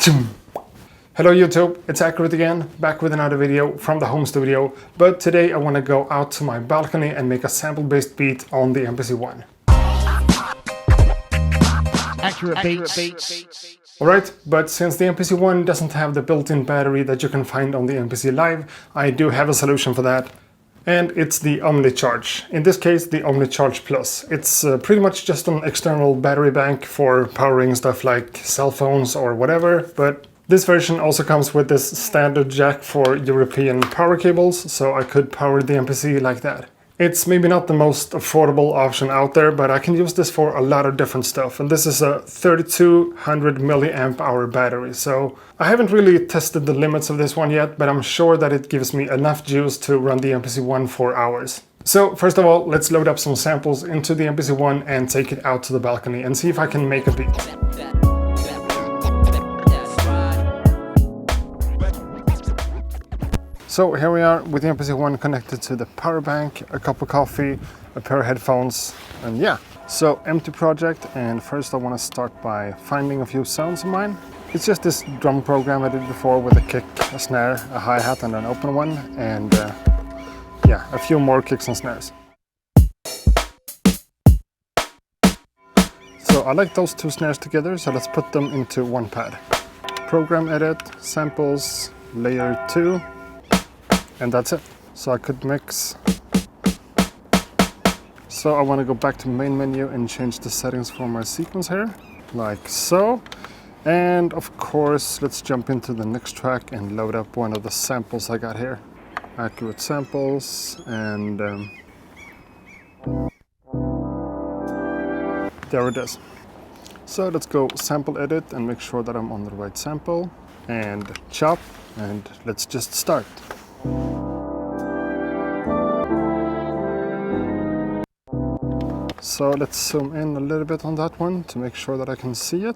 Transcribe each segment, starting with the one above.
Hello YouTube, it's Accurate again, back with another video from the home studio, but today I want to go out to my balcony and make a sample-based beat on the MPC One. Accurate beats. Alright, but since the MPC One doesn't have the built-in battery that you can find on the MPC Live, I do have a solution for that. And it's the OmniCharge. In this case, the OmniCharge Plus. It's pretty much just an external battery bank for powering stuff like cell phones or whatever, but this version also comes with this standard jack for European power cables, so I could power the MPC like that. It's maybe not the most affordable option out there, but I can use this for a lot of different stuff. And this is a 3200 milliamp hour battery, so I haven't really tested the limits of this one yet, but I'm sure that it gives me enough juice to run the MPC One for hours. So first of all, let's load up some samples into the MPC One and take it out to the balcony and see if I can make a beat. So here we are with the MPC One connected to the power bank, a cup of coffee, a pair of headphones, and yeah. So empty project, and first I want to start by finding a few sounds of mine. It's just this drum program I did before with a kick, a snare, a hi-hat and an open one, and yeah, a few more kicks and snares. So I like those two snares together, so let's put them into one pad. Program edit, samples, layer 2. And that's it. So I could mix. So I want to go back to main menu and change the settings for my sequence here, like so. And of course, let's jump into the next track and load up one of the samples I got here. Accurate samples, and there it is. So let's go sample edit and make sure that I'm on the right sample, and chop, and let's just start. So let's zoom in a little bit on that one to make sure that I can see it.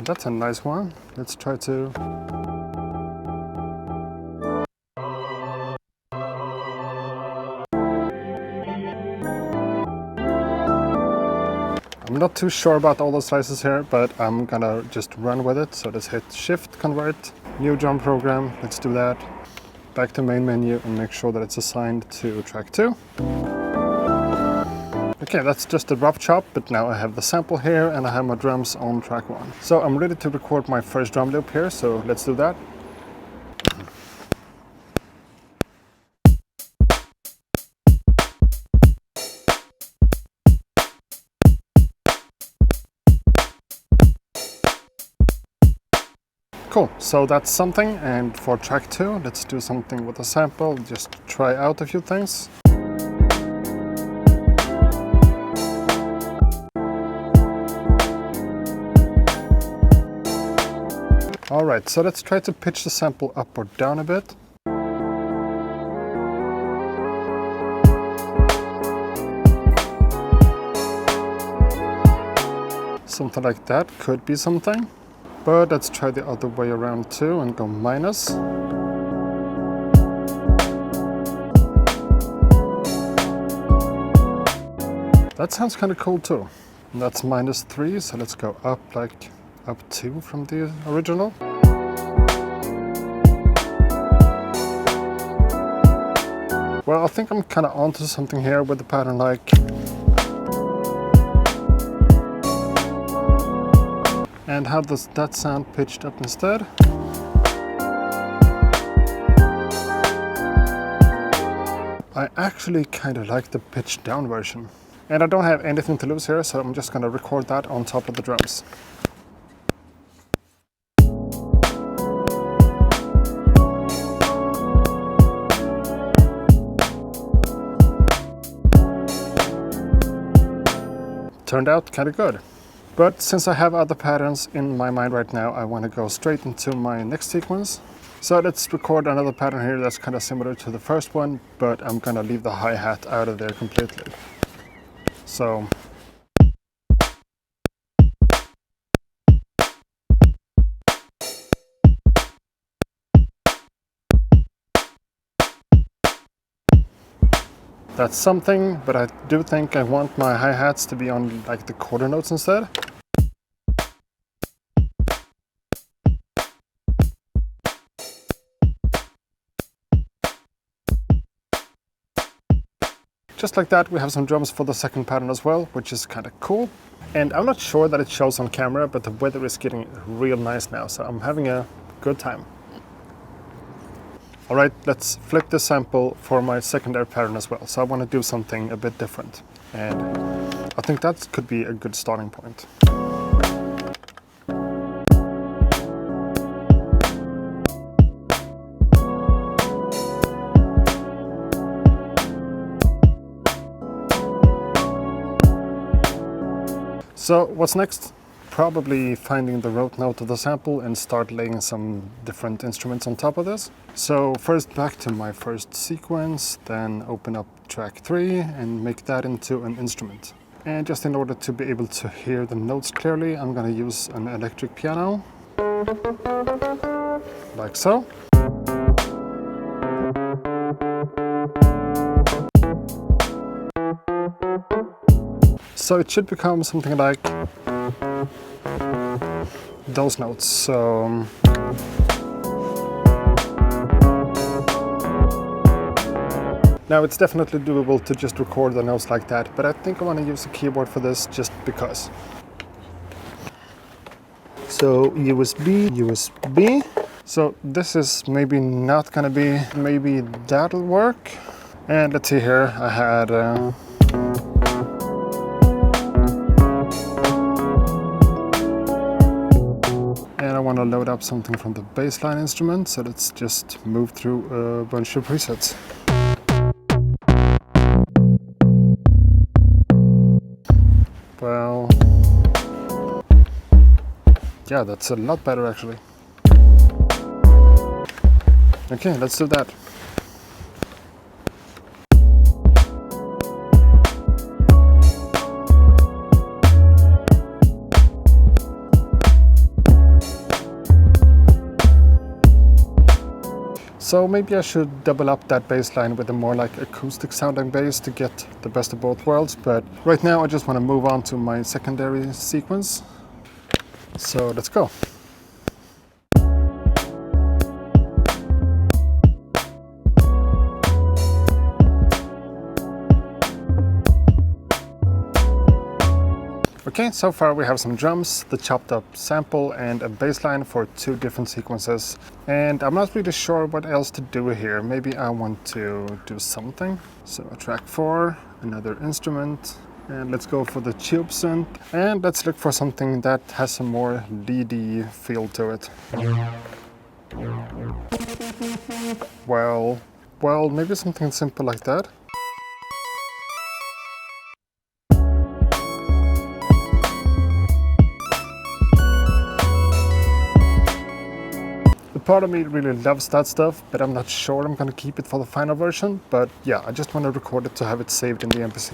That's a nice one. Let's try to... I'm not too sure about all the slices here, but I'm gonna just run with it. So let's hit Shift, Convert, New Drum Program. Let's do that. Back to main menu and make sure that it's assigned to track 2. Okay, that's just a rough chop, but now I have the sample here and I have my drums on track 1. So I'm ready to record my first drum loop here, so let's do that. Cool, so that's something, and for track 2, let's do something with a sample, just try out a few things. Alright, so let's try to pitch the sample up or down a bit. Something like that could be something. But let's try the other way around too and go minus. That sounds kind of cool too. And that's -3, so let's go up, like up 2 from the original. Well, I think I'm kind of onto something here with the pattern, like. And how does that sound pitched up instead? I actually kind of like the pitched down version. And I don't have anything to lose here, so I'm just going to record that on top of the drums. Turned out kind of good. But since I have other patterns in my mind right now, I want to go straight into my next sequence. So let's record another pattern here that's kind of similar to the first one, but I'm going to leave the hi-hat out of there completely. So... That's something, but I do think I want my hi-hats to be on like the quarter notes instead. just like that, we have some drums for the second pattern as well, which is kind of cool. And I'm not sure that it shows on camera, but the weather is getting real nice now, so I'm having a good time. All right, let's flip the sample for my secondary pattern as well. So I want to do something a bit different, and I think that could be a good starting point. So what's next? Probably finding the root note of the sample and start laying some different instruments on top of this. So first back to my first sequence, then open up track 3 and make that into an instrument. And just in order to be able to hear the notes clearly, I'm going to use an electric piano, like so. So it should become something like those notes. So now it's definitely doable to just record the notes like that, but I think I want to use a keyboard for this just because. So USB, USB. So this is maybe not gonna be, maybe that'll work. And let's see here, I had and I want to load up something from the bassline instrument, so let's just move through a bunch of presets. Well, yeah, that's a lot better actually. Okay, let's do that. So maybe I should double up that bass line with a more like acoustic sounding bass to get the best of both worlds, but right now I just want to move on to my secondary sequence. So let's go. Okay, so far we have some drums, the chopped up sample and a bass line for 2 different sequences. And I'm not really sure what else to do here. Maybe I want to do something. So track 4, another instrument, and let's go for the tube synth. And let's look for something that has a more leady feel to it. Well, maybe something simple like that. Part of me really loves that stuff, but I'm not sure I'm gonna keep it for the final version. But yeah, I just want to record it to have it saved in the MPC.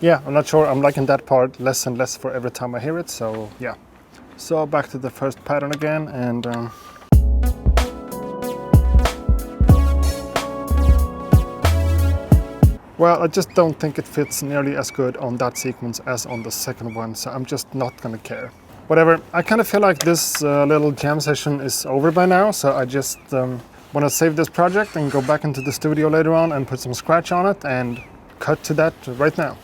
Yeah, I'm not sure, I'm liking that part less and less for every time I hear it, so yeah. So back to the first pattern again, and well, I just don't think it fits nearly as good on that sequence as on the second one, so I'm just not gonna care. Whatever, I kind of feel like this little jam session is over by now, so I just want to save this project and go back into the studio later on and put some scratch on it and cut to that right now.